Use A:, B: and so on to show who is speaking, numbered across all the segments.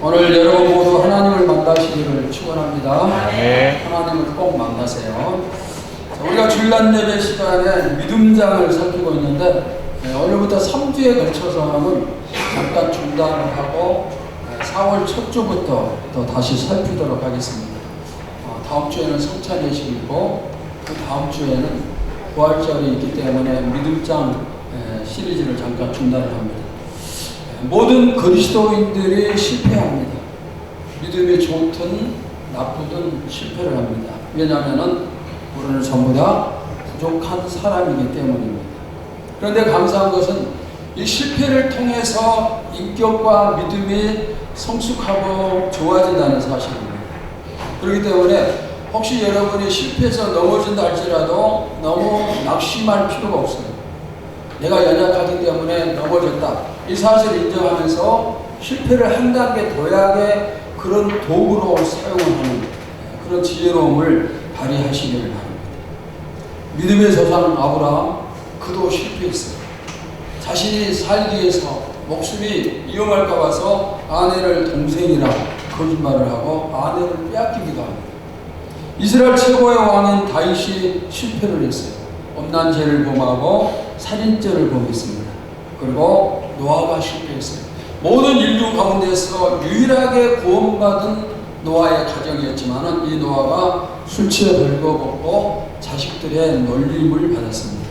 A: 오늘 여러분 모두 하나님을 만나시기를 축원합니다.
B: 네.
A: 하나님을 꼭 만나세요. 자, 우리가 주일날 예배 시간에 믿음장을 살피고 있는데 오늘부터 3주에 걸쳐서는 잠깐 중단을 하고 4월 첫 주부터 또 다시 살피도록 하겠습니다. 다음 주에는 성찬 예식이고 그 다음 주에는 부활절이 있기 때문에 믿음장 시리즈를 잠깐 중단을 합니다. 모든 그리스도인들이 실패합니다. 믿음이 좋든 나쁘든 실패를 합니다. 왜냐하면 우리는 전부 다 부족한 사람이기 때문입니다. 그런데 감사한 것은 이 실패를 통해서 인격과 믿음이 성숙하고 좋아진다는 사실입니다. 그렇기 때문에 혹시 여러분이 실패해서 넘어진다 할지라도 너무 낙심할 필요가 없어요. 내가 연약하기 때문에 넘어졌다. 이 사실을 인정하면서 실패를 한 단계 도약의 그런 도구로 사용을 하는 그런 지혜로움을 발휘하시기를 바랍니다. 믿음의 조상 아브라함, 그도 실패했어요. 자신이 살기 위해서 목숨이 위험할까 봐서 아내를 동생이라고 거짓말을 하고 아내를 빼앗기기도 합니다. 이스라엘 최고의 왕인 다윗이 실패를 했어요. 엄난죄를 범하고 살인죄를 범했습니다. 그리고 노아가 실패했어요. 모든 인류 가운데서 유일하게 구원받은 노아의 가정이었지만 이 노아가 술 취해 벌거벗고 자식들의 놀림을 받았습니다.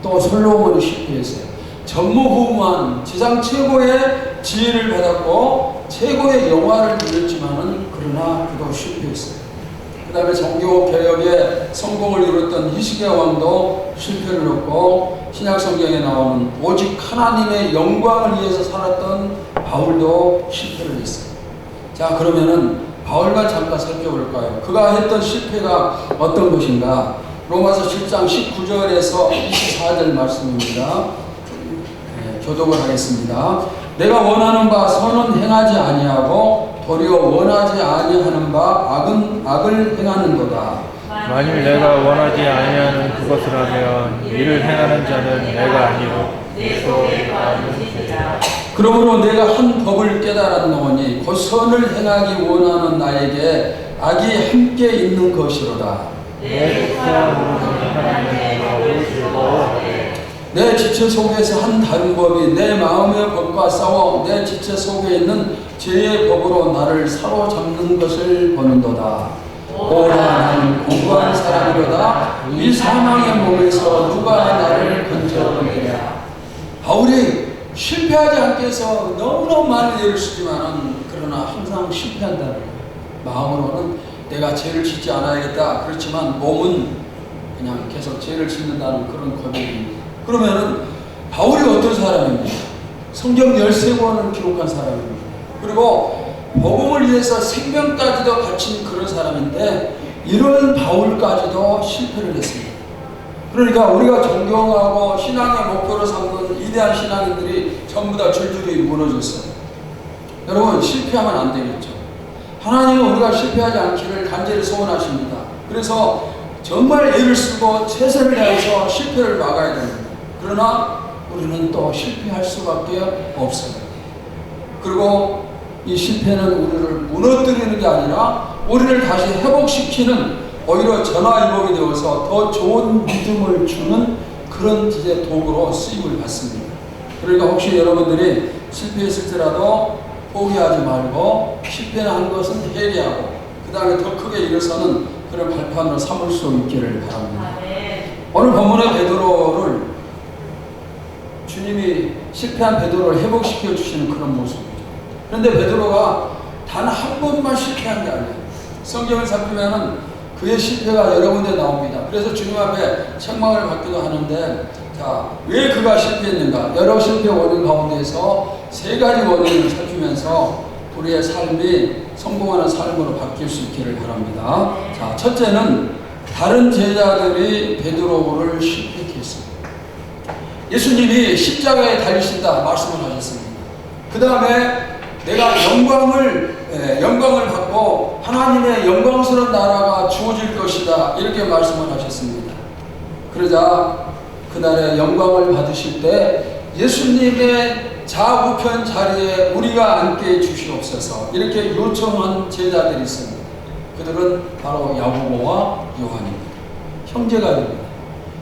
A: 또 솔로몬이 실패했어요. 전무후무한 지상 최고의 지혜를 받았고 최고의 영화를 누렸지만 그러나 그도 실패했어요. 그 다음에 종교개혁에 성공을 이뤘던 히스기야 왕도 실패를 했고 신약성경에 나오는 오직 하나님의 영광을 위해서 살았던 바울도 실패를 했어요. 자, 그러면은 바울만 잠깐 살펴볼까요? 그가 했던 실패가 어떤 것인가? 로마서 10장 19절에서 24절 말씀입니다. 교독을 하겠습니다. 내가 원하는 바 선은 행하지 아니하고 도리어 원하지 아니하는 바 악을 행하는도다.
B: 만일 내가 원하지 아니하는 그것을 하면 이를 행하는 자는 내가 아니요 그리스도 내가 아는 죄라.
A: 그러므로 내가 한 법을 깨달았노니 곧 선을 행하기 원하는 나에게 악이 함께 있는 것이로다.
B: 내 육체함으로는 하나님의 법을 즐거워하되
A: 내 지체 속에서 한 다른 법이 내 마음의 법과 싸워 내 지체 속에 있는 죄의 법으로 나를 사로잡는 것을 보는도다. 오라 나는 공부한 사람이로다. 이 사망의 몸에서 누가 나를 건져내랴. 바울이 실패하지 않기 위해서 너무너무 많은 예를 쓰지만 그러나 항상 실패한다는 거예요. 마음으로는 내가 죄를 짓지 않아야겠다. 그렇지만 몸은 그냥 계속 죄를 짓는다는 그런 고백입니다. 그러면은 바울이 어떤 사람입니까? 성경 13권을 기록한 사람입니다. 그리고 복음을 위해서 생명까지도 바친 그런 사람인데 이런 바울까지도 실패를 했습니다. 그러니까 우리가 존경하고 신앙의 목표로 삼는 위대한 신앙인들이 전부 다 줄줄이 무너졌어요. 여러분, 실패하면 안 되겠죠. 하나님은 우리가 실패하지 않기를 간절히 소원하십니다. 그래서 정말 애를 쓰고 최선을 다해서 실패를 막아야 됩니다. 그러나 우리는 또 실패할 수밖에 없어요. 그리고 이 실패는 우리를 무너뜨리는 게 아니라 우리를 다시 회복시키는 오히려 전화위복이 되어서 더 좋은 믿음을 주는 그런 이제 도구로 쓰임을 받습니다. 그러니까 혹시 여러분들이 실패했을지라도 포기하지 말고 실패한 것은 회개하고 그 다음에 더 크게 일어서는 그런 발판으로 삼을 수 있기를 바랍니다. 오늘 본문의 베드로를 주님이 실패한 베드로를 회복시켜 주시는 그런 모습이죠. 그런데 베드로가 단 한 번만 실패한 게 아니에요. 성경을 살피면은 그의 실패가 여러 군데 나옵니다. 그래서 주님 앞에 책망을 받기도 하는데, 자, 왜 그가 실패했는가? 여러 실패 원인 가운데서 세 가지 원인을 살피면서 우리의 삶이 성공하는 삶으로 바뀔 수 있기를 바랍니다. 자, 첫째는 다른 제자들이 베드로를 실패케 했습니다. 예수님이 십자가에 달리신다 말씀을 하셨습니다. 그 다음에 내가 영광을 받고 하나님의 영광스러운 나라가 주어질 것이다 이렇게 말씀을 하셨습니다. 그러자 그날에 영광을 받으실 때 예수님의 좌우편 자리에 우리가 앉게 주시옵소서 이렇게 요청한 제자들이 있습니다. 그들은 바로 야고보와 요한입니다. 형제가 됩니다.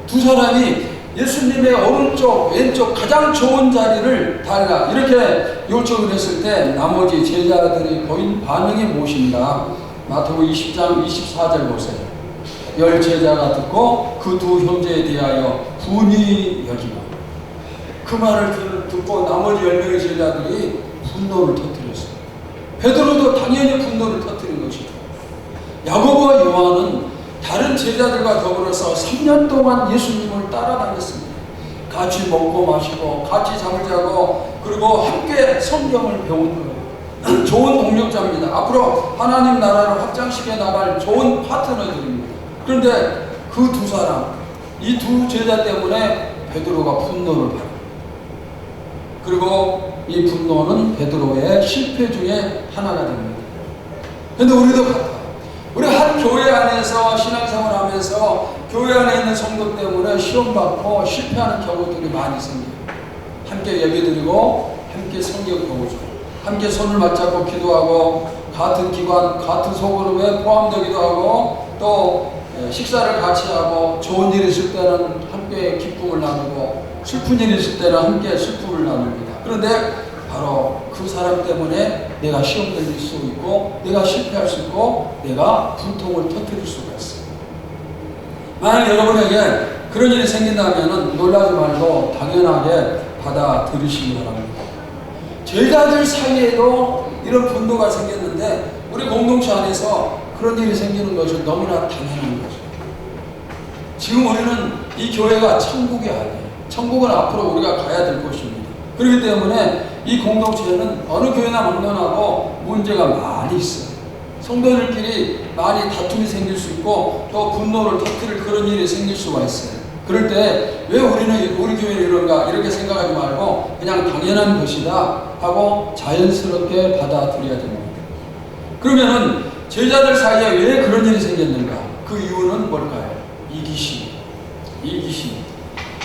A: 두 사람이 예수님의 오른쪽 왼쪽 가장 좋은 자리를 달라 이렇게 요청을 했을 때 나머지 제자들이 보인 반응이 무엇인가? 마태복음 20장 24절 보세요. 10 제자가 듣고 그 두 형제에 대하여 분이 여기고 그 말을 듣고 나머지 10명의 제자들이 분노를 터뜨렸어요. 베드로도 당연히 분노를 터뜨린 것이죠. 야고보와 요한은 다른 제자들과 더불어서 3년 동안 예수님을 따라다녔습니다. 같이 먹고 마시고 같이 잠을 자고 그리고 함께 성경을 배운 거예요. 좋은 동력자입니다. 앞으로 하나님 나라를 확장시켜 나갈 좋은 파트너들입니다. 그런데 그 두 사람, 이 두 제자 때문에 베드로가 분노를 받아요. 그리고 이 분노는 베드로의 실패 중에 하나가 됩니다. 그런데 우리도 같아요. 우리 한 교회 안에서 신앙생활 하면서 교회 안에 있는 성도 때문에 시험받고 실패하는 경우들이 많이 생겨요. 함께 예배드리고 함께 성경 보고죠. 함께 손을 맞잡고 기도하고 같은 기관, 같은 소그룹에 포함되기도 하고 또 식사를 같이 하고 좋은 일이 있을 때는 함께 기쁨을 나누고 슬픈 일이 있을 때는 함께 슬픔을 나눕니다. 그런데 바로 그 사람 때문에 내가 시험 걸릴 수 있고 내가 실패할 수 있고 내가 분통을 터뜨릴 수가 있어요. 만약 여러분에게 그런 일이 생긴다면 놀라지 말고 당연하게 받아들이시기 바랍니다. 제자들 사이에도 이런 분노가 생겼는데 우리 공동체 안에서 그런 일이 생기는 것은 너무나 당연한 거죠. 지금 우리는 이 교회가 천국이 아니에요. 천국은 앞으로 우리가 가야 될 곳입니다. 그렇기 때문에 이 공동체에는 어느 교회나 막론하고 문제가 많이 있어요. 성도들끼리 많이 다툼이 생길 수 있고 또 분노를 터뜨릴 그런 일이 생길 수가 있어요. 그럴 때 왜 우리는 우리 교회는 이런가 이렇게 생각하지 말고 그냥 당연한 것이다 하고 자연스럽게 받아들여야 됩니다. 그러면은 제자들 사이에 왜 그런 일이 생겼는가? 그 이유는 뭘까요? 이기심.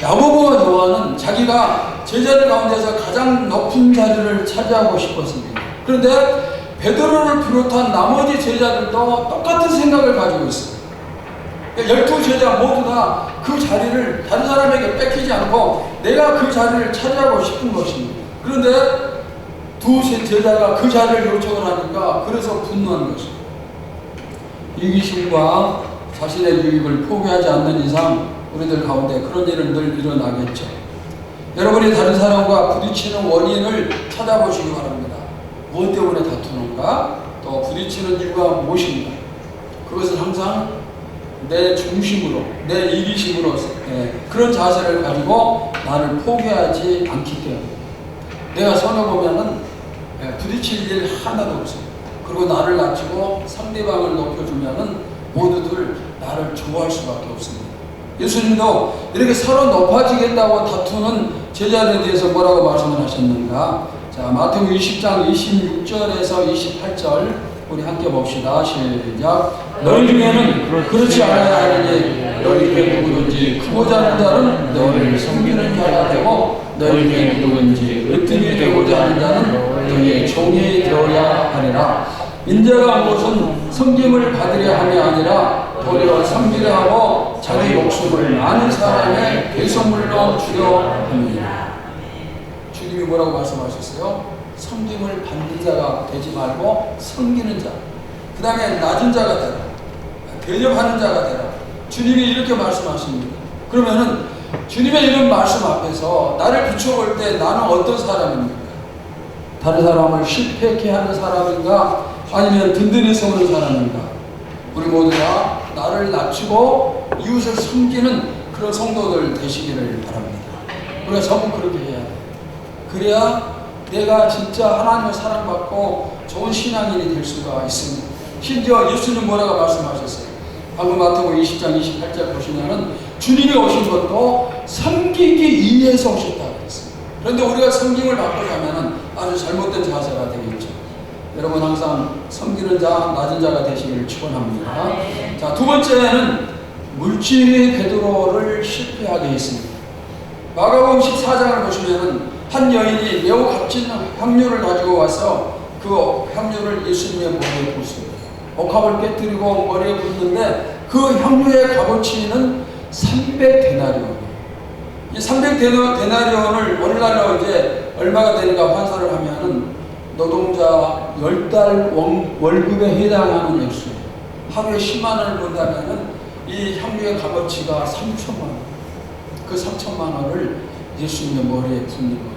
A: 야고보와 요한은 자기가 제자들 가운데서 가장 높은 자리를 차지하고 싶었습니다. 그런데 베드로를 비롯한 나머지 제자들도 똑같은 생각을 가지고 있어요. 12제자 모두 다 그 자리를 다른 사람에게 뺏기지 않고 내가 그 자리를 차지하고 싶은 것입니다. 그런데 두 제자가 그 자리를 요청을 하니까 그래서 분노한 것입니다. 이기심과 자신의 유익을 포기하지 않는 이상 우리들 가운데 그런 일은 늘 일어나겠죠. 여러분이 다른 사람과 부딪히는 원인을 찾아보시기 바랍니다. 무엇 때문에 다투는가? 또 부딪히는 이유가 무엇인가? 그것은 항상 내 중심으로, 내 이기심으로 그런 자세를 가지고 나를 포기하지 않기 때문에 내가 손해 보면은 부딪힐 일 하나도 없어요. 그리고 나를 낮추고 상대방을 높여주면은 모두들 나를 좋아할 수밖에 없습니다. 예수님도 이렇게 서로 높아지겠다고 다투는 제자들에 대해서 뭐라고 말씀을 하셨는가? 자, 마태복음 20장 26절에서 28절 우리 함께 봅시다. 시작. 너희 중에는 그렇지 않아야 하느니 너희 중에 누구든지 크고자 하는 자는 너희를 섬기는 자가 되고 너희 중에 누구든지 으뜸이 되고자 하는 자는 너희의 종이 되어야 하리라. 인자가 온 것은 섬김을 받으려 함이 아니라 도리어 섬기려 하고 자기 목숨을 많은 사람의 대선물로 주려 함이니라. 주님이 뭐라고 말씀하셨어요? 섬김을 받는 자가 되지 말고 섬기는 자, 그 다음에 낮은 자가 되라, 대접하는 자가 되라. 주님이 이렇게 말씀하십니다. 그러면은 주님의 이런 말씀 앞에서 나를 비춰볼 때 나는 어떤 사람입니까? 다른 사람을 실패케 하는 사람인가? 아니면 든든히 세우는 사람인가? 우리 모두 다 나를 낮추고 이웃을 섬기는 그런 성도들 되시기를 바랍니다. 우리가 전부 그렇게 해야 돼요. 그래야 내가 진짜 하나님의 사랑받고 좋은 신앙인이 될 수가 있습니다. 심지어 예수님 뭐라고 말씀하셨어요? 방금 마태복음 20장 28절 보시면은 주님이 오신 것도 섬기기 위해서 오셨다고 했습니다. 그런데 우리가 섬김을 받고자 하면은 아주 잘못된 자세가 되겠죠. 여러분 항상 섬기는 자, 낮은 자가 되시기를 축원합니다. 자, 두 번째는 물질이 베드로를 실패하게 했습니다. 마가복음 14장을 보시면은 한 여인이 매우 값진 향료를 가지고 와서 그 향료를 예수님의 머리에 붓습니다. 옥합을 깨뜨리고 머리에 붓는데 그 향료의 값어치는 300데나리온이에요. 이 300데나리온을 오늘날로 이제 얼마가 되는가 환산을 하면은 노동자 10달 월급에 해당하는 액수예요. 하루에 10만 원을 번다면은 이 향료의 값어치가 3천만 원. 그 3천만 원을 예수님의 머리에 붓는 거예요.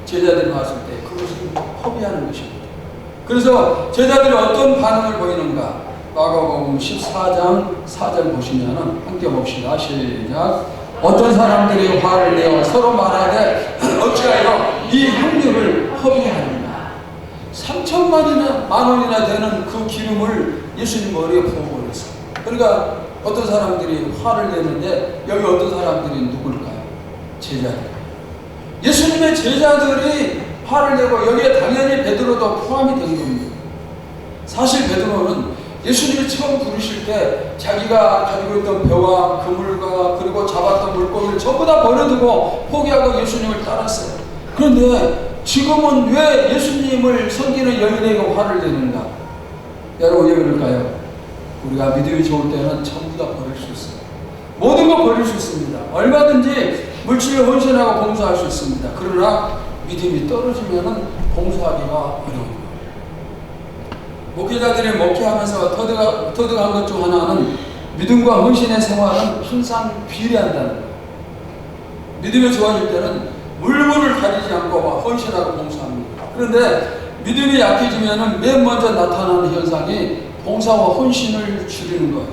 A: 제자들이 봤을 때 그것은 허비하는 것입니다. 그래서 제자들이 어떤 반응을 보이는가? 마가복음 14장 4절 보시면은 함께 봅시다. 시작. 어떤 사람들이 화를 내어 서로 말하되 어찌하여 이 향료를 허비하느냐. 3천만 원이나 되는 그 기름을 예수님 머리에 부어버렸어요. 그러니까 어떤 사람들이 화를 내는데 여기 어떤 사람들이 누굴까요? 제자들. 예수님의 제자들이 화를 내고 여기에 당연히 베드로도 포함이 된 겁니다. 사실 베드로는 예수님이 처음 부르실 때 자기가 가지고 있던 배와 그물과 그리고 잡았던 물고기를 전부 다 버려두고 포기하고 예수님을 따랐어요. 그런데 지금은 왜 예수님을 섬기는 여인에게 화를 내는가? 여러분 왜 그럴까요? 우리가 믿음이 좋을 때는 전부 다 버릴 수 있어요. 모든 거 버릴 수 있습니다. 얼마든지 물질을 헌신하고 봉사할 수 있습니다. 그러나 믿음이 떨어지면 봉사하기가 어려워요. 목회자들이 목회하면서 터득한 것 중 하나는 믿음과 헌신의 생활은 항상 비례한다는 거예요. 믿음이 좋아질 때는 물건을 가리지 않고 헌신하고 봉사합니다. 그런데 믿음이 약해지면 맨 먼저 나타나는 현상이 봉사와 헌신을 줄이는 거예요.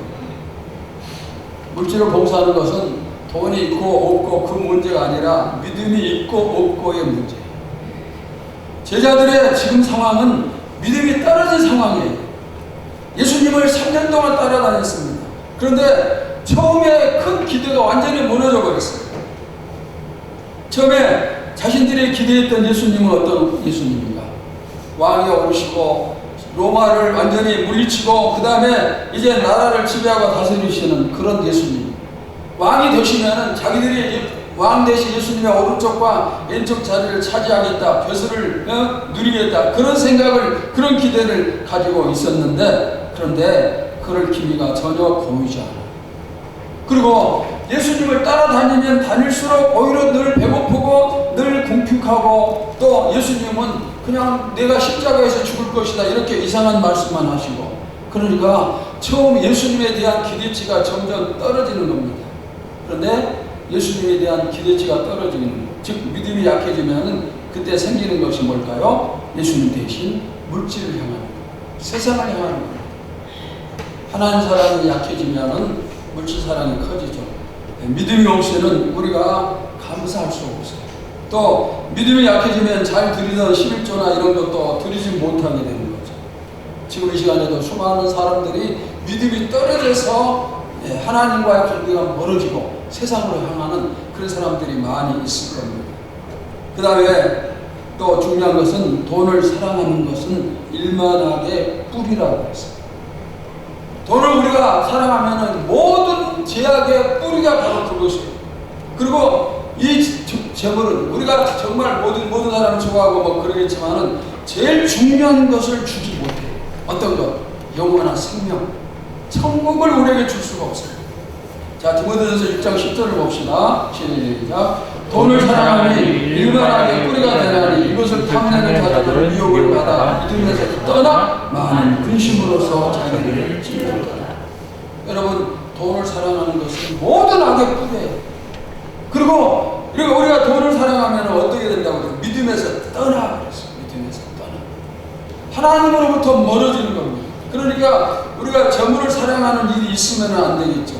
A: 물질을 봉사하는 것은 돈이 있고 없고 그 문제가 아니라 믿음이 있고 없고의 문제예요. 제자들의 지금 상황은 믿음이 떨어진 상황이에요. 예수님을 3년 동안 따라다녔습니다. 그런데 처음에 큰 기대가 완전히 무너져 버렸어요. 처음에 자신들이 기대했던 예수님은 어떤 예수님인가? 왕이 오르시고 로마를 완전히 물리치고 그 다음에 이제 나라를 지배하고 다스리시는 그런 예수님. 왕이 되시면은 자기들이 왕 대신 예수님의 오른쪽과 왼쪽 자리를 차지하겠다, 벼슬을 누리겠다, 그런 생각을, 그런 기대를 가지고 있었는데, 그런데 그럴 기미가 전혀 보이지 않아요. 그리고 예수님을 따라다니면 다닐수록 오히려 늘 배고프고 늘 궁핍하고, 또 예수님은 그냥 내가 십자가에서 죽을 것이다 이렇게 이상한 말씀만 하시고, 그러니까 처음 예수님에 대한 기대치가 점점 떨어지는 겁니다. 그런데 예수님에 대한 기대치가 떨어지는 거예요. 즉 믿음이 약해지면 그때 생기는 것이 뭘까요? 예수님 대신 물질을 향하는 거예요. 세상을 향하는 거예요. 하나님 사랑이 약해지면 물질 사랑이 커지죠. 믿음이 없이는 우리가 감사할 수 없어요. 또 믿음이 약해지면 잘 드리던 11조나 이런 것도 드리지 못하게 되는 거죠. 지금 이 시간에도 수많은 사람들이 믿음이 떨어져서 하나님과의 관계가 멀어지고 세상으로 향하는 그런 사람들이 많이 있을 겁니다. 그 다음에 또 중요한 것은 돈을 사랑하는 것은 일만하게 뿌리라고 했어요. 돈을 우리가 사랑하면 모든 제약의 뿌리가 바로 그것이에요. 그리고 이 재물은 우리가 정말 모든 사람을 좋아하고 뭐 그러겠지만은 제일 중요한 것을 주지 못해요. 어떤 것? 영원한 생명. 천국을 우리에게 줄 수가 없어요. 자, 디모데전서 6장 10절을 봅시다. 시작. 돈을 사랑하니 일만하게 뿌리가 되나니 이것을 탐내는 자들은 미혹을 받아 믿음에서 떠나 많은 근심으로서 자기를 찔렀다. 여러분, 돈을 사랑하는 것은 모든 악의 뿌리예요. 그리고 우리가 돈을 사랑하면 어떻게 된다고 해요? 믿음에서 떠나 그랬어요. 믿음에서 떠나. 하나님으로부터 멀어지는 겁니다. 그러니까 우리가 재물을 사랑하는 일이 있으면 안 되겠죠.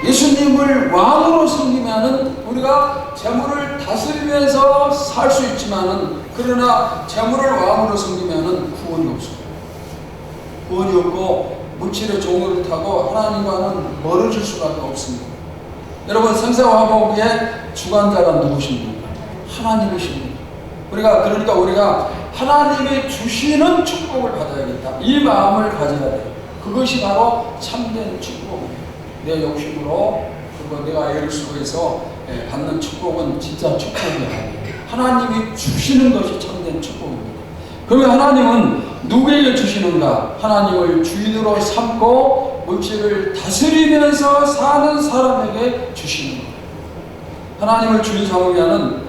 A: 예수님을 왕으로 섬기면은 우리가 재물을 다스리면서 살 수 있지만은, 그러나 재물을 왕으로 섬기면은 구원이 없습니다. 구원이 없고 물질의 종을 타고 하나님과는 멀어질 수밖에 없습니다. 여러분, 생사화복의 주관자가 누구십니까? 하나님이십니다. 그러니까 우리가 하나님이 주시는 축복을 받아야겠다. 이 마음을 가져야 돼요. 그것이 바로 참된 축복이에요. 내 욕심으로 그리고 내가 애를 쓰고 해서 받는 축복은 진짜 축복이 아니에요. 하나님이 주시는 것이 참된 축복입니다. 그러면 하나님은 누구에게 주시는가? 하나님을 주인으로 삼고 물질을 다스리면서 사는 사람에게 주시는 거예요. 하나님을 주인 삼으면은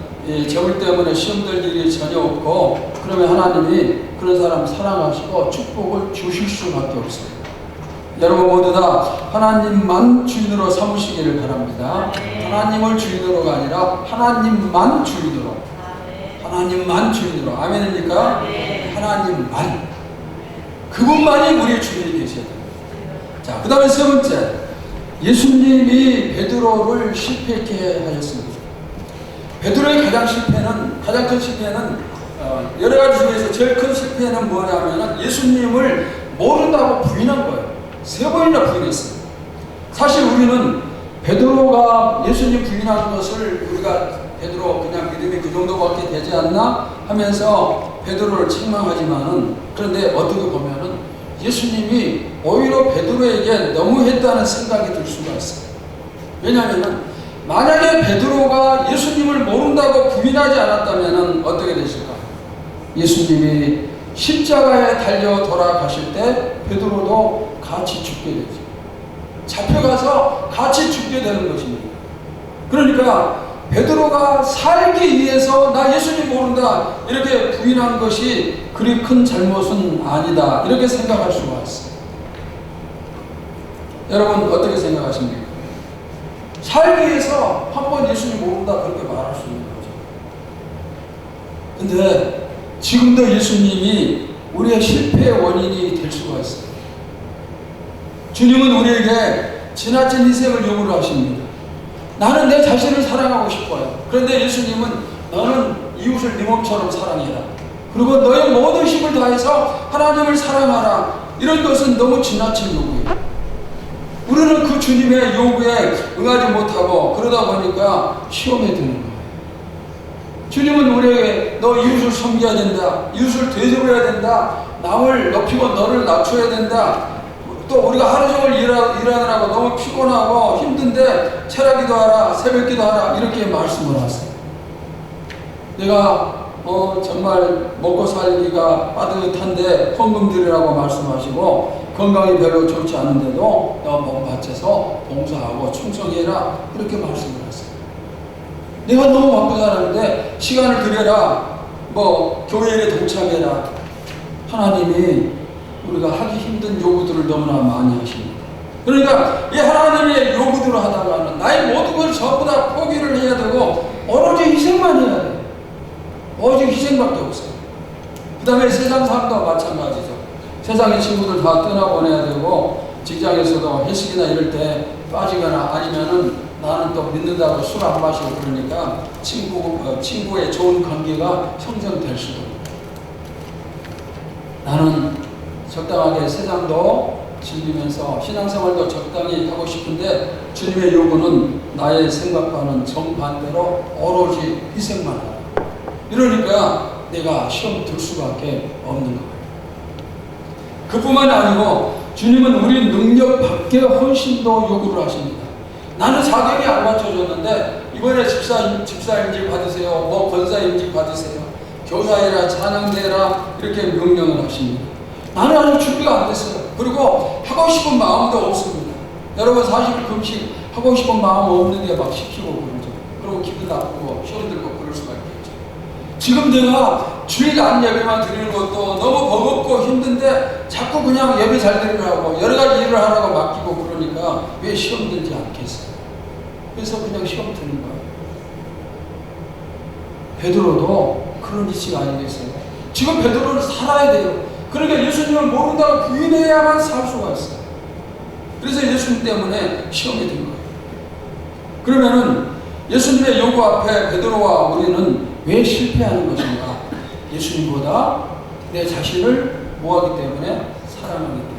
A: 재물 때문에 시험될 일이 전혀 없고, 그러면 하나님이 그런 사람 사랑하시고 축복을 주실 수밖에 없어요. 여러분 모두 다 하나님만 주인으로 삼으시기를 바랍니다. 하나님을 주인으로가 아니라 하나님만 주인으로. 하나님만 주인으로. 아멘입니까? 하나님만. 그분만이 우리의 주인이 계셔야 됩니다. 자, 그 다음에 세 번째. 예수님이 베드로를 실패케 하셨습니다. 베드로의 가장 큰 실패는 여러 가지 중에서 제일 큰 실패는 뭐냐면 예수님을 모른다고 부인한 거예요. 3번이나 부인했어요. 사실 우리는 베드로가 예수님 부인한 것을 우리가 베드로 그냥 믿음이 그 정도밖에 되지 않나 하면서 베드로를 책망하지만은, 그런데 어떻게 보면은 예수님이 오히려 베드로에게 너무했다는 생각이 들 수가 있어요. 왜냐하면 만약에 베드로가 예수님을 모른다고 부인하지 않았다면 어떻게 되실까? 예수님이 십자가에 달려 돌아가실 때 베드로도 같이 죽게 되죠. 잡혀가서 같이 죽게 되는 것입니다. 그러니까 베드로가 살기 위해서 나 예수님 모른다 이렇게 부인한 것이 그리 큰 잘못은 아니다 이렇게 생각할 수가 있어요. 여러분 어떻게 생각하십니까? 살기 위해서 한번 예수님 모른다 그렇게 말할 수 있는 거죠. 근데 지금도 예수님이 우리의 실패의 원인이 될 수가 있어요. 주님은 우리에게 지나친 희생을 요구를 하십니다. 나는 내 자신을 사랑하고 싶어요. 그런데 예수님은 너는 이웃을 네 몸처럼 사랑해라. 그리고 너의 모든 힘을 다해서 하나님을 사랑하라. 이런 것은 너무 지나친 요구예요. 우리는 그 주님의 요구에 응하지 못하고 그러다 보니까 시험에 드는 거예요. 주님은 우리에게 너 이웃을 섬겨야 된다. 이웃을 대접해야 된다. 남을 높이고 너를 낮춰야 된다. 또 우리가 하루 종일 일하느라고 너무 피곤하고 힘든데 철야기도 하라, 새벽기도 하라 이렇게 말씀을 하세요. 내가 정말 먹고 살기가 빠듯한데 헌금 드리라고 말씀하시고 건강이 별로 좋지 않은데도 내가 몸 바쳐서 봉사하고 충성해라 이렇게 말씀을 하세요. 내가 너무 바쁜 사람인데 시간을 드려라, 교회에 동참해라. 하나님이 우리가 하기 힘든 요구들을 너무나 많이 하십니다. 그러니까 이 하나님의 요구들을 하다가는 나의 모든 걸 전부 다 포기를 해야 되고 오로지 희생만 해야 돼요. 오직 희생밖에 없어요. 그 다음에 세상 삶도 마찬가지죠. 세상의 친구들 다 떠나보내야 되고 직장에서도 회식이나 이럴 때 빠지거나 아니면은 나는 또 믿는다고 술 안 마시고 그러니까 친구의 좋은 관계가 형성될 수도 있고, 나는 적당하게 세상도 즐기면서 신앙생활도 적당히 하고 싶은데 주님의 요구는 나의 생각과는 정반대로 오로지 희생만 하라. 이러니까 내가 시험 들 수밖에 없는 거예요. 그뿐만 아니고 주님은 우리 능력 밖에 훨씬 더 요구를 하십니다. 나는 자격이 안 맞춰졌는데 이번에 집사임직 받으세요. 권사임직 받으세요. 교사해라, 찬양대라 이렇게 명령을 하십니다. 나는 아직 준비가 안 됐어요. 그리고 하고 싶은 마음도 없습니다. 여러분 사실 금식 하고 싶은 마음 없는데 막 시키고 그러죠. 그리고 기분 나쁘고 시험 들고 그럴 수가 있겠죠. 지금 내가 주일 안 예배만 드리는 것도 너무 버겁고 힘든데 자꾸 그냥 예배 잘 드리라고 여러 가지 일을 하라고 맡기고 그러니까 왜 시험 들지 않겠어요? 그래서 그냥 시험 드는 거예요. 베드로도 그런 이치가 아니겠어요? 지금 베드로는 살아야 돼요. 그러니까 예수님을 모른다고 부인해야만 살 수가 있어요. 그래서 예수님 때문에 시험에 든 거예요. 그러면은 예수님의 요구 앞에 베드로와 우리는 왜 실패하는 것인가? 예수님보다 내 자신을 뭐하기 때문에? 사랑하기 때문에.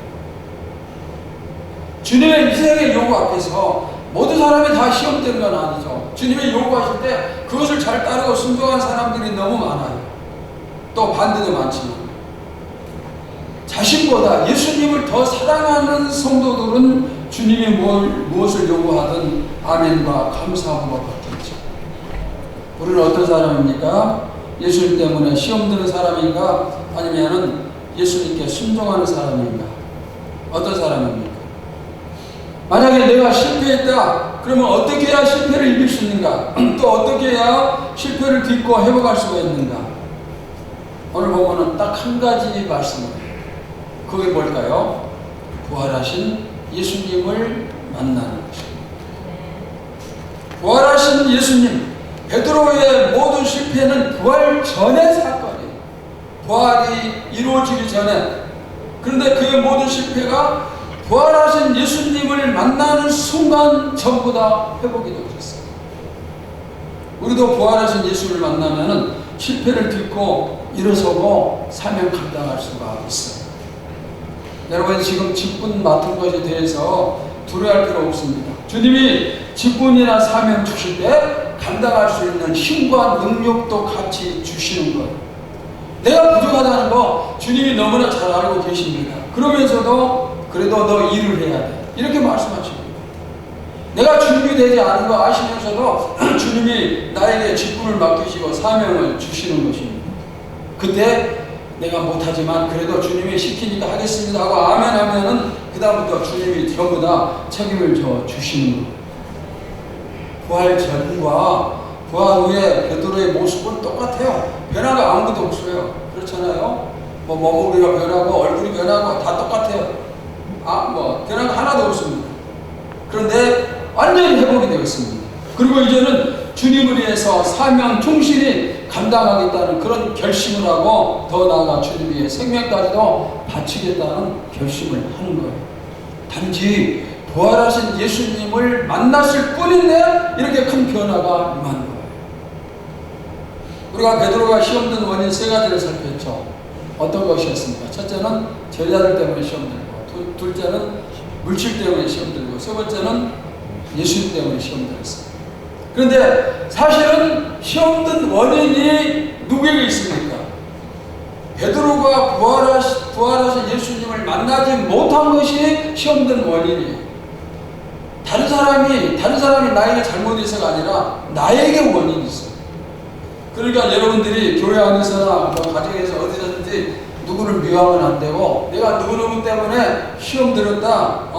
A: 주님의 희생의 요구 앞에서 모든 사람이 다 시험되는 건 아니죠. 주님의 요구하실 때 그것을 잘 따르고 순종한 사람들이 너무 많아요. 또 반대도 많지만 자신보다 예수님을 더 사랑하는 성도들은 주님이 무엇을 요구하든 아멘과 감사함으로 받겠죠. 우리는 어떤 사람입니까? 예수님 때문에 시험 드는 사람인가? 아니면은 예수님께 순종하는 사람인가? 어떤 사람입니까? 만약에 내가 실패했다, 그러면 어떻게 해야 실패를 이길 수 있는가? 또 어떻게 해야 실패를 딛고 회복할 수가 있는가? 오늘 보면은 딱 한 가지 말씀을 해요. 그게 뭘까요? 부활하신 예수님을 만나는 것입니다. 부활하신 예수님, 베드로의 모든 실패는 부활 전의 사건이에요. 부활이 이루어지기 전에. 그런데 그의 모든 실패가 부활하신 예수님을 만나는 순간 전부 다 회복이 되어졌어요. 우리도 부활하신 예수를 만나면은 실패를 딛고 일어서고 사명 감당할 수가 있어요. 여러분, 지금 직분 맡은 것에 대해서 두려워할 필요 없습니다. 주님이 직분이나 사명 주실 때 감당할 수 있는 힘과 능력도 같이 주시는 거예요. 내가 부족하다는 거 주님이 너무나 잘 알고 계십니다. 그러면서도 그래도 너 일을 해야 돼, 이렇게 말씀하십니다. 내가 준비되지 않은 거 아시면서도 주님이 나에게 직분을 맡기시고 사명을 주시는 것입니다. 그때 내가 못하지만 그래도 주님이 시키니까 하겠습니다 하고 아멘 하면은 그 다음부터 주님이 전부 다 책임을 져 주시는 거예요. 부활 전과 부활 후에 베드로의 모습은 똑같아요. 변화가 아무것도 없어요. 그렇잖아요. 뭐 몸무게가 변하고 얼굴이 변하고 다 똑같아요. 변화가 하나도 없습니다. 그런데 완전히 회복이 되었습니다. 그리고 이제는 주님을 위해서 사명 충실히 감당하겠다는 그런 결심을 하고 더 나아가 주님 위해 생명까지도 바치겠다는 결심을 하는 거예요. 단지 부활하신 예수님을 만났을 뿐인데 이렇게 큰 변화가 임한 거예요. 우리가 베드로가 시험든 원인 세 가지를 살폈죠. 어떤 것이었습니까? 첫째는 제자들 때문에 시험 들고, 둘째는 물질 때문에 시험 들고, 세 번째는 예수님 때문에 시험 들었어요. 그런데 사실은 시험든 원인이 누구에게 있습니까? 베드로가 부활하신 예수님을 만나지 못한 것이 시험든 원인이에요. 다른 사람이 나에게 잘못해서가 아니라 나에게 원인이 있어요. 그러니까 여러분들이 교회 안에서나 가정에서 어디든지 누구를 미워하면 안 되고, 내가 누구누구 때문에 시험 들었다,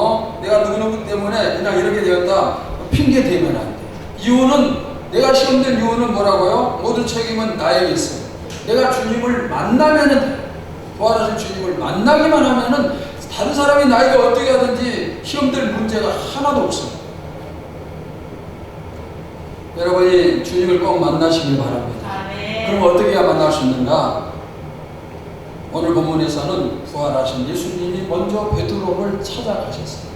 A: 내가 누구누구 때문에 그냥 이렇게 되었다, 핑계 대면 안 돼. 이유는, 내가 시험 든 이유는 뭐라고요? 모든 책임은 나에게 있어요. 내가 주님을 만나면은, 부활하신 주님을 만나기만 하면은 다른 사람이 나에게 어떻게 하든지 시험 들 문제가 하나도 없어요. 여러분이 주님을 꼭 만나시길 바랍니다. 그럼 어떻게 해야 만날 수 있는가? 오늘 본문에서는 부활하신 예수님이 먼저 베드로를 찾아가셨어요.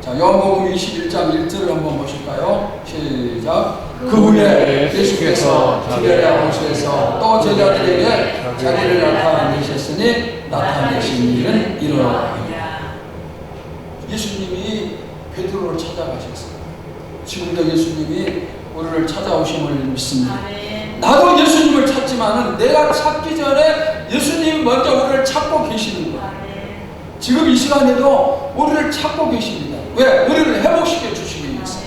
A: 자, 요한복음 21장 1절을 한번 보실까요? 시작. 그 후에 예수께서 디베랴 호수에서 또 제자들에게 자기를 나타내셨으니 나타내신 일은 이러하니라. 예수님이 베드로를 찾아가셨어요. 지금도 예수님이 우리를 찾아오심을 믿습니다. 나도 예수님을 찾지만은 내가 찾기 전에 예수님이 먼저 우리를 찾고 계시는 거예요. 지금 이 시간에도 우리를 찾고 계십니다. 왜? 우리를 회복시켜 주시기 위해서.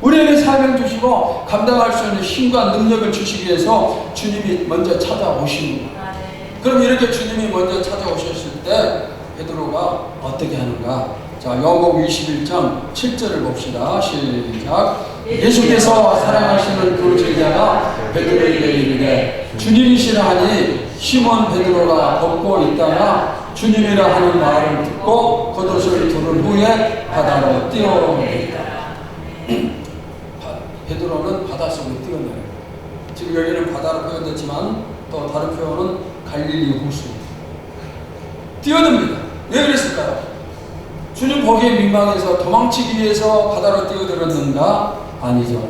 A: 우리에게 사명 주시고 감당할 수 있는 힘과 능력을 주시기 위해서 주님이 먼저 찾아오시는 거예요. 그럼 이렇게 주님이 먼저 찾아오셨을 때 베드로가 어떻게 하는가? 자, 요한복음 21장 7절을 봅시다. 시작. 예수께서 사랑하시는 그 제자가 베드로에게 이르되 주님이시라 하니 시몬 베드로가 걷고 있다가 주님이라 하는 말을 듣고 겉옷을 두른 후에 바다로 뛰어내리더라. 베드로는 바닷속에 뛰어내려요. 지금 여기는 바다로 표현됐지만 또 다른 표현은 갈릴리 호수. 뛰어듭니다. 왜 그랬을까요? 주님 보기에 민망해서 도망치기 위해서 바다로 뛰어들었는가? 아니죠.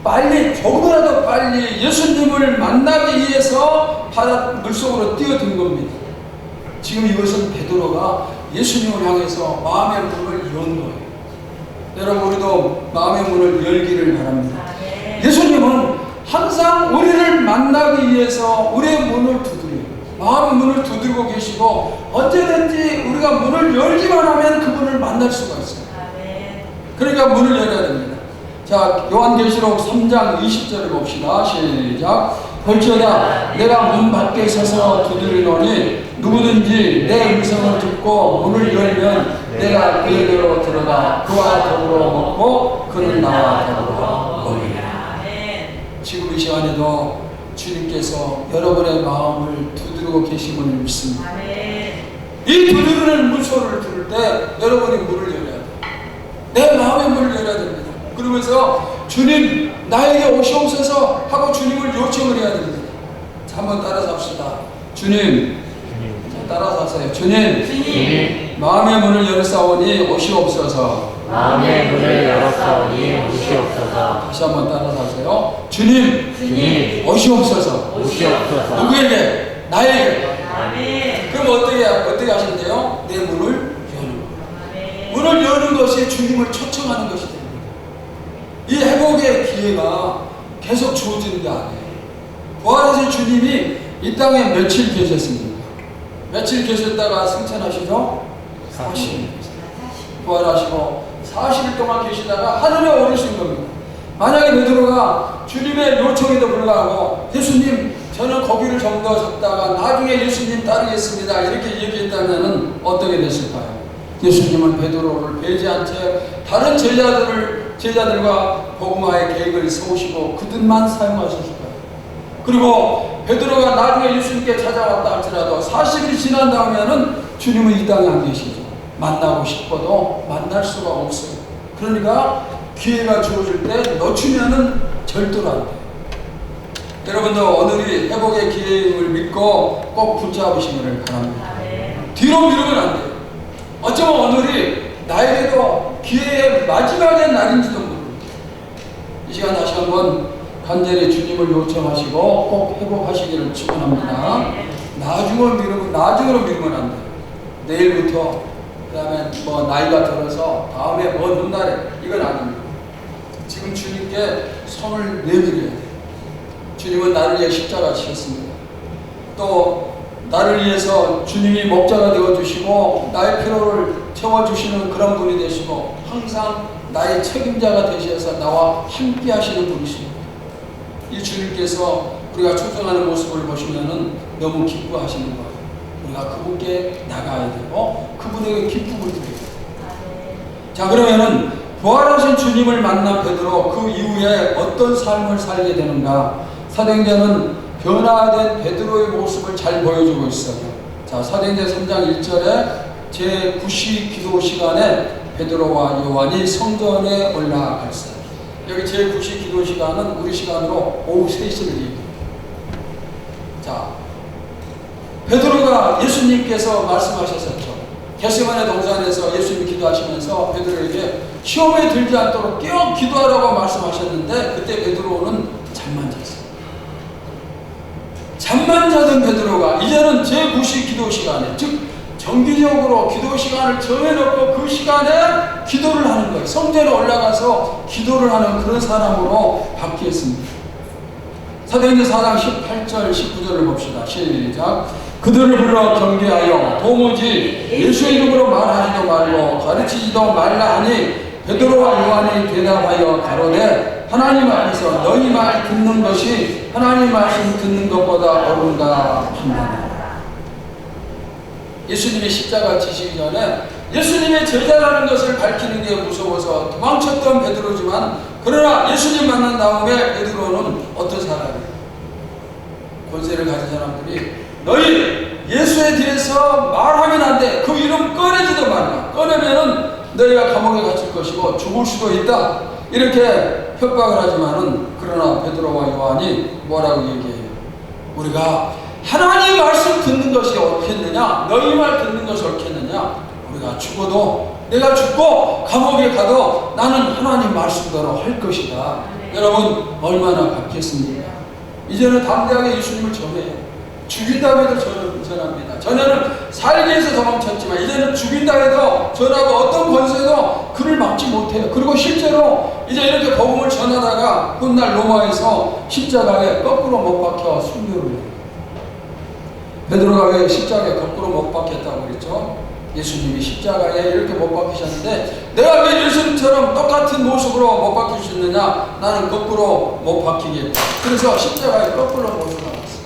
A: 빨리, 조금이라도 빨리 예수님을 만나기 위해서 바다 물속으로 뛰어든 겁니다. 지금 이것은 베드로가 예수님을 향해서 마음의 문을 연 거예요. 여러분, 우리도 마음의 문을 열기를 바랍니다. 예수님은 항상 우리를 만나기 위해서 우리의 문을 두드려요. 마음의 문을 두드리고 계시고 언제든지 우리가 문을 열기만 하면 그분을 만날 수가 있어요. 그러니까 문을 열어야 됩니다. 자, 요한계시록 3장 20절을 봅시다. 시작. 볼지어다 내가 문 밖에 서서 두드리노니 누구든지 내 음성을 듣고 문을 열면 내가 그에게로 들어가 그와 더불어 먹고 그는 나와 더불어 먹으리라. 지금 이 시간에도 주님께서 여러분의 마음을 두드리고 계심을 믿습니다. 이 두드리는 문소리를 들을 때 여러분이 문을 열어야 돼요. 내 마음의 문을 열어야 됩니다. 그러면서 주님 나에게 오시옵소서 하고 주님을 요청을 해야 됩니다. 자, 한번 따라서 합시다. 주님, 자, 따라서 하세요. 주님, 마음의 문을 열었사오니 오시옵소서.
B: 마음의 문을 열었사오니 오시옵소서.
A: 다시 한번 따라서 하세요. 주님, 오시옵소서.
B: 오시옵소서.
A: 누구에게? 나에게. 그럼 어떻게 하신대요? 내 문을 여는 거. 문을 여는 것이 주님을 초청하는 것이 됩니다. 이 회복의 기회가 계속 주어지는 게 아니에요. 부활하신 주님이 이 땅에 며칠 계셨습니까? 며칠 계셨다가 승천하시죠? 40일. 부활하시고 40일 동안 계시다가 하늘에 오르신 겁니다. 만약에 베드로가 주님의 요청에도 불구하고 예수님 저는 거기를 좀 더 잡다가 나중에 예수님 따르겠습니다 이렇게 얘기했다면 어떻게 됐을까요? 예수님은 베드로를 배제한 채 다른 제자들과 복음화의 계획을 세우시고 그들만 사용하셨을 거예요. 그리고 베드로가 나중에 예수님께 찾아왔다 할지라도 40일이 지난 다음에는 주님은 이 땅에 안 계시죠. 만나고 싶어도 만날 수가 없어요. 그러니까 기회가 주어질 때 놓치면은 절대로 안 돼요. 여러분도 오늘이 회복의 기회임을 믿고 꼭 붙잡으시기를 바랍니다. 뒤로 미루면 안 돼요. 어쩌면 오늘이 나에게도 기회의 마지막의 날인지도 모릅니다. 이 시간 다시 한번 간절히 주님을 요청하시고 꼭 회복하시기를 축원합니다. 나중으로 미루면 안 돼요. 내일부터 그 다음에 뭐 나이가 들어서 다음에 먼 훗날에 이건 아닙니다. 지금 주님께 손을 내밀어야 돼요. 주님은 나를 위해 십자가 지셨습니다. 또 나를 위해서 주님이 목자가 되어주시고 나의 필요를 채워주시는 그런 분이 되시고 항상 나의 책임자가 되셔서 나와 함께 하시는 분이십니다. 이 주님께서 우리가 충성하는 모습을 보시면 너무 기뻐하시는 거예요. 우리가 그분께 나가야 되고 그분에게 기쁨을 드려야 돼요. 자, 그러면은 부활하신 주님을 만난 베드로 그 이후에 어떤 삶을 살게 되는가? 사도행전은 변화된 베드로의 모습을 잘 보여주고 있어요. 자, 사도행전 3장 1절에 제9시 기도 시간에 베드로와 요한이 성전에 올라갔어요. 여기 제9시 기도 시간은 우리 시간으로 오후 3시를 얘기해요. 자, 베드로가 예수님께서 말씀하셨었죠. 겟세마네 동산에서 예수님이 기도하시면서 베드로에게 시험에 들지 않도록 깨어 기도하라고 말씀하셨는데 그때 베드로는 잠만 잤어요. 잠만 자던 베드로가 이제는 제9시 기도 시간에, 즉 정기적으로 기도 시간을 정해놓고 그 시간에 기도를 하는 거예요. 성전에 올라가서 기도를 하는 그런 사람으로 바뀌었습니다. 사도행전 4장 18절 19절을 봅시다. 시작. 그들을 불러 경계하여 도무지 예수의 이름으로 말하지도 말고 가르치지도 말라 하니 베드로와 요한이 대답하여 가로되 하나님 앞에서 너희 말 듣는 것이 하나님 말씀 듣는 것보다 옳은가 판단하라. 예수님이 십자가 지시기 전에 예수님의 제자라는 것을 밝히는 게 무서워서 도망쳤던 베드로지만 그러나 예수님 만난 다음에 베드로는 어떤 사람이에요? 권세를 가진 사람들이 너희 예수에 대해서 말하면 안 돼. 그 이름 꺼내지도 말라. 꺼내면은 너희가 감옥에 갇힐 것이고 죽을 수도 있다. 이렇게 협박을 하지만은 그러나 베드로와 요한이 뭐라고 얘기해요? 우리가 하나님 말씀 듣는 것이 옳겠느냐? 너희 말 듣는 것이 옳겠느냐? 우리가 죽어도 내가 죽고 감옥에 가도 나는 하나님 말씀대로 할 것이다. 여러분 얼마나 바뀌었습니까? 이제는 담대하게 예수님을 전해요. 죽인다고 해도 전합니다. 전에는 살기 위해서 도망쳤지만 이제는 죽인다 해도 전하고 어떤 권세도 그를 막지 못해요. 그리고 실제로 이제 이렇게 복음을 전하다가 훗날 로마에서 십자가에 거꾸로 못 박혀 순교를 해요. 베드로가 왜 십자가에 거꾸로 못 박혔다고 그랬죠? 예수님이 십자가에 이렇게 못 박히셨는데 내가 왜 예수님처럼 똑같은 모습으로 못 박힐 수 있느냐? 나는 거꾸로 못 박히겠다. 그래서 십자가에 거꾸로 못 박았어요.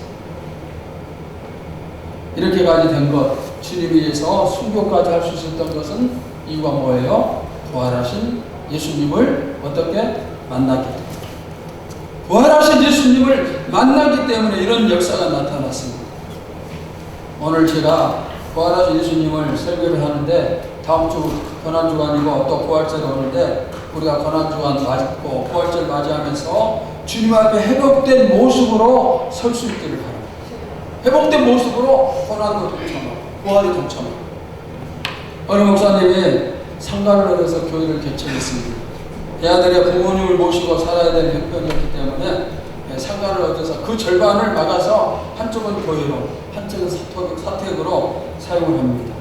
A: 이렇게까지 된 것, 주님에 의해서 순교까지 할 수 있었던 것은 이유가 뭐예요? 부활하신 예수님을 어떻게 만났기 때문에. 부활하신 예수님을 만났기 때문에 이런 역사가 나타났습니다. 오늘 제가 부활하신 예수님을 설교를 하는데 다음 주 고난주간이고 또 부활절이 오는데 우리가 고난주간 맞고 부활절 맞이하면서 주님 앞에 회복된 모습으로 설 수 있기를 바랍니다. 회복된 모습으로 고난도 동참하고 부활이 동참하고. 어느 목사님이 상가를 얻어서 교회를 개척했습니다. 그 아들의 부모님을 모시고 살아야 될 형편이었기 때문에 상가를 얻어서 그 절반을 막아서 한쪽은 교회로 한쪽은 사택으로 사용을 합니다.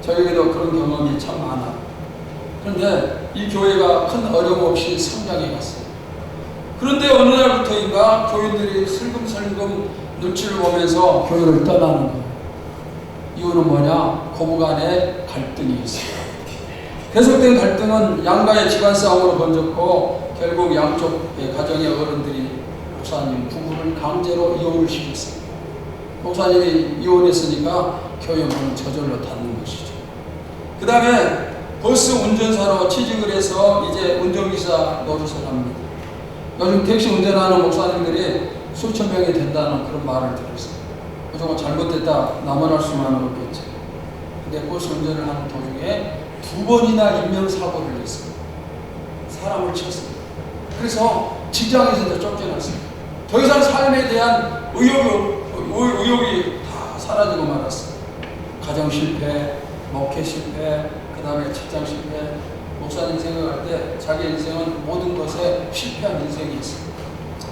A: 저에게도 그런 경험이 참 많아요. 그런데 이 교회가 큰 어려움 없이 성장해 갔어요. 그런데 어느 날부터인가 교인들이 슬금슬금 눈치를 보면서 교회를 떠나는 거예요. 이유는 뭐냐? 고부간의 갈등이 있어요. 계속된 갈등은 양가의 집안 싸움으로 번졌고 결국 양쪽의 가정의 어른들이 목사님 부부를 강제로 이혼을 시켰어요. 목사님이 이혼했으니까 교회 문은 저절로 닫는 것이죠. 그 다음에 버스 운전사로 취직을 해서 이제 운전기사 노릇을 합니다. 요즘 택시 운전하는 목사님들이 수천 명이 된다는 그런 말을 들었어요. 정말 잘못됐다 나무랄 수만 없겠죠. 근데 버스 운전을 하는 도중에 2번이나 인명사고를 했어요. 사람을 쳤어요. 그래서 직장에서도 쫓겨났어요. 더 이상 삶에 대한 의욕이 다 사라지고 말았어요. 가정 실패, 목회 실패, 그 다음에 직장 실패. 목사님 생각할 때 자기 인생은 모든 것에 실패한 인생이었어요.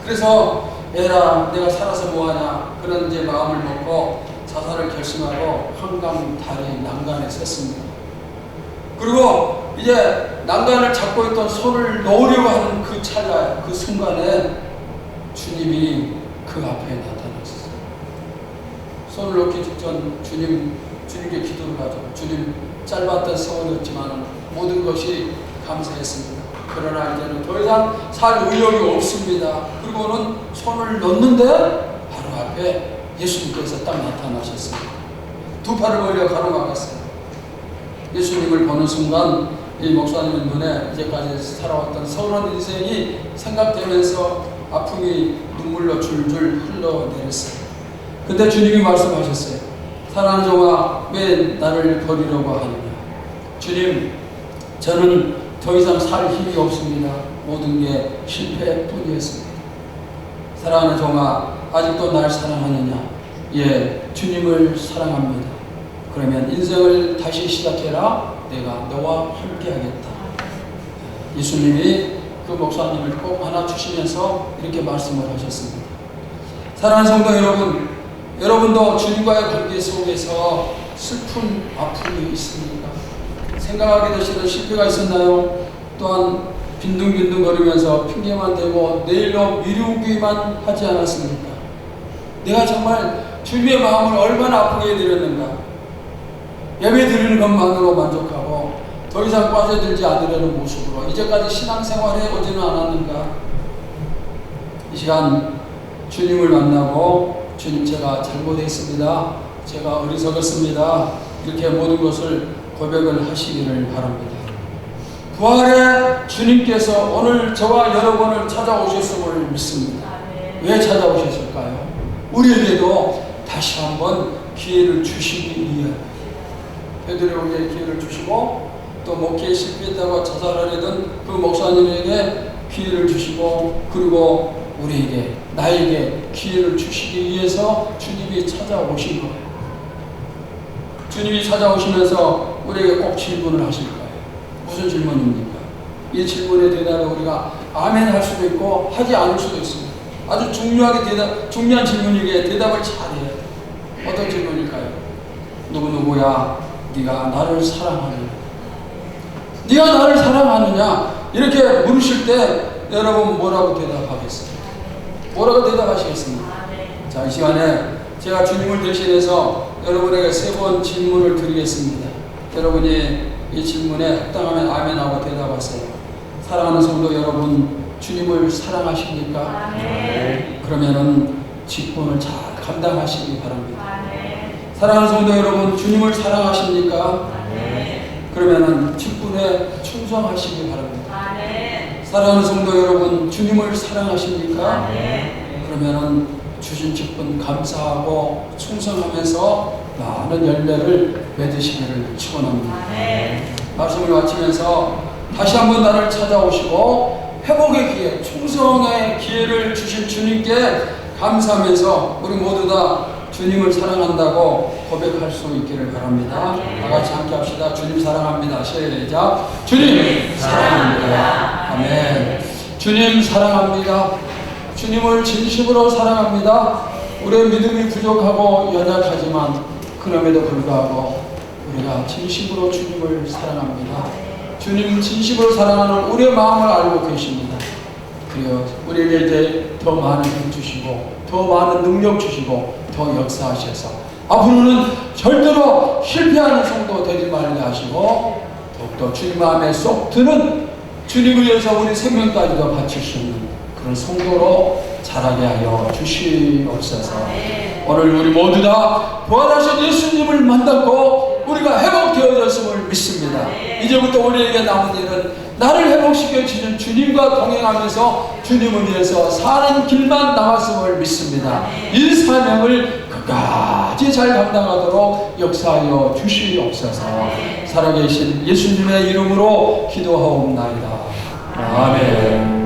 A: 그래서 에라 내가 살아서 뭐하냐 그런 이제 마음을 먹고 자살을 결심하고 한강 다리 난간에 섰습니다. 그리고 이제 난간을 잡고 있던 손을 놓으려고 하는 그 찰나, 그 순간에 주님이 그 앞에 나타났어요. 손을 놓기 직전 주님께 기도를 하죠. 주님, 짧았던 세월이었지만 모든 것이 감사했습니다. 그러나 이제는 더 이상 살 의욕이 없습니다. 그리고는 손을 놓는데 바로 앞에 예수님께서 딱 나타나셨습니다. 두 팔을 벌려 가로막았어요. 예수님을 보는 순간 이 목사님의 눈에 이제까지 살아왔던 서러운 인생이 생각되면서 아픔이 눈물로 줄줄 흘러내렸어요. 근데 주님이 말씀하셨어요. 사랑하는 종아, 왜 나를 버리려고 하느냐? 주님, 저는 더 이상 살 힘이 없습니다. 모든 게 실패뿐이었습니다. 사랑하는 종아, 아직도 날 사랑하느냐? 예, 주님을 사랑합니다. 그러면 인생을 다시 시작해라. 내가 너와 함께 하겠다. 예수님이 그 목사님을 꼭 안아주시면서 이렇게 말씀을 하셨습니다. 사랑하는 성도 여러분, 여러분도 주님과의 관계 속에서 슬픈 아픔이 있습니까? 생각하기도 싫은 실패가 있었나요? 또한 빈둥빈둥거리면서 핑계만 대고 내일로 미루기만 하지 않았습니까? 내가 정말 주님의 마음을 얼마나 아프게 해드렸는가? 예배 드리는 것만으로 만족하고 더 이상 빠져들지 않으려는 모습으로 이제까지 신앙생활해 오지는 않았는가? 이 시간 주님을 만나고 주님, 제가 잘못했습니다. 제가 어리석었습니다. 이렇게 모든 것을 고백을 하시기를 바랍니다. 부활의 주님께서 오늘 저와 여러분을 찾아오셨음을 믿습니다. 왜 찾아오셨을까요? 우리에게도 다시 한번 기회를 주시기 위해. 베드로에게 기회를 주시고 또 목회에 실패했다고 자살하려던 그 목사님에게 기회를 주시고 그리고 우리에게, 나에게 기회를 주시기 위해서 주님이 찾아오신 거예요. 주님이 찾아오시면서 우리에게 꼭 질문을 하실 거예요. 무슨 질문입니까? 이 질문에 대답에 우리가 아멘 할 수도 있고 하지 않을 수도 있습니다. 아주 중요한 질문이기에 대답을 잘해야 돼요. 어떤 질문일까요? 누구누구야, 네가 나를 사랑하느냐? 네가 나를 사랑하느냐? 이렇게 물으실 때 여러분 뭐라고 대답하겠어요? 뭐라고 대답하시겠습니까? 자, 이 시간에 제가 주님을 대신해서 여러분에게 3번 질문을 드리겠습니다. 여러분이 이 질문에 합당하면 아멘하고 대답하세요. 사랑하는 성도 여러분, 주님을 사랑하십니까? 그러면은 직분을 잘 감당하시기 바랍니다. 사랑하는 성도 여러분, 주님을 사랑하십니까? 그러면은 직분에 충성하시기 바랍니다. 사랑하는 성도 여러분, 주님을 사랑하십니까? 그러면은 주신 직분 감사하고 충성하면서 많은 열매를 맺으시기를 축원합니다. 말씀을 마치면서 다시 한번 나를 찾아오시고 회복의 기회, 충성의 기회를 주신 주님께 감사하면서 우리 모두 다 주님을 사랑한다고 고백할 수 있기를 바랍니다. 다 같이 함께 합시다. 주님 사랑합니다. 시작. 주님 사랑합니다. 아멘. 주님 사랑합니다. 주님을 진심으로 사랑합니다. 우리의 믿음이 부족하고 연약하지만 그럼에도 불구하고 우리가 진심으로 주님을 사랑합니다. 주님 진심으로 사랑하는 우리의 마음을 알고 계십니다. 그래요. 우리에게 더 많은 힘 주시고 더 많은 능력 주시고 더 역사하셔서 앞으로는 절대로 실패하는 성도 되지 말게 하시고 더욱더 주님 마음에 쏙 드는 주님을 위해서 우리 생명까지도 바칠 수 있는 그런 성도로 자라게 하여 주시옵소서. 오늘 우리 모두 다 부활하신 예수님을 만났고 우리가 회복되어졌음을 믿습니다. 이제부터 우리에게 남은 일은 나를 회복시켜 주신 주님과 동행하면서 주님을 위해서 사는 길만 남았음을 믿습니다. 이 사명을 끝까지 잘 감당하도록 역사하여 주시옵소서. 살아계신 예수님의 이름으로 기도하옵나이다. 아멘.